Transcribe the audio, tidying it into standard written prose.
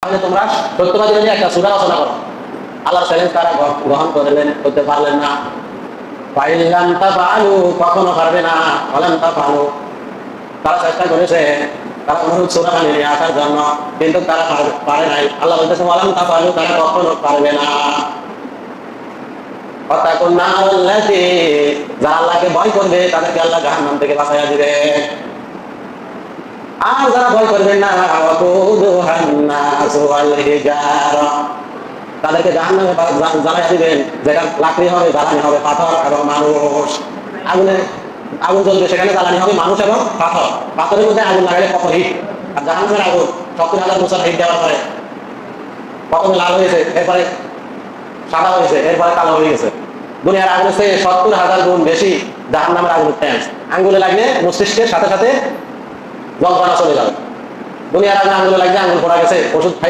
তাহলে তোমরা সত্যবাদীরা নিয়ে একটা সূরা রচনা করো। আল্লাহর চ্যালেঞ্জ তারা গ্রহণ করতে পারলেন না। ফাইলাম তাফআলু, কখনো পারবে না। ওয়ালাম তাফআলু, তারা চেষ্টা করেছে, তারা অনুরূপ সূরা বানিয়ে নিয়ে আসার জন্য, কিন্তু তারা পারে নাই। আল্লাহ বলতেছে ওয়ালাম তাফআলু, তারা কখনো পারবে না। ওয়াত্তাকুন নারাল্লাতী, যারা আল্লাহকে ভয় করবে তাদেরকে আল্লাহ জাহান্নাম থেকে বাঁচাইয়া দিবে। আর যারা ভয় করবেন না, ওয়াকুদুহান নাসু ওয়াল হিজারা, তাদেরকে জাহান্নামে জ্বালাইয়া দিবেন, যেটা লাকড়ি হবে, জ্বালানি হবে পাথর এবং মানুষ। আগুন জ্বলবে, সেখানে জ্বালানি হবে মানুষ এবং পাথর। পাথরের মধ্যে আগুন লাগালে কত হিট, আর জাহান্নামের আগুন 70,000 বছর হিট দেওয়ার পরে প্রথমে লাল হয়েছে, এরপরে সাদা হয়েছে, এরপরে কালো হয়ে গেছে। দুনিয়ার আগুন হচ্ছে 70,000 গুণ বেশি জাহান্নামের আগুন। আঙ্গুলে লাগলে মস্তিষ্কের সাথে সাথে যন্ত্রণা চলে যাবে। দুনিয়ার আগুন আঙ্গুলে লাগলে আঙ্গুল পড়া গেছে, ওষুধ খাইলে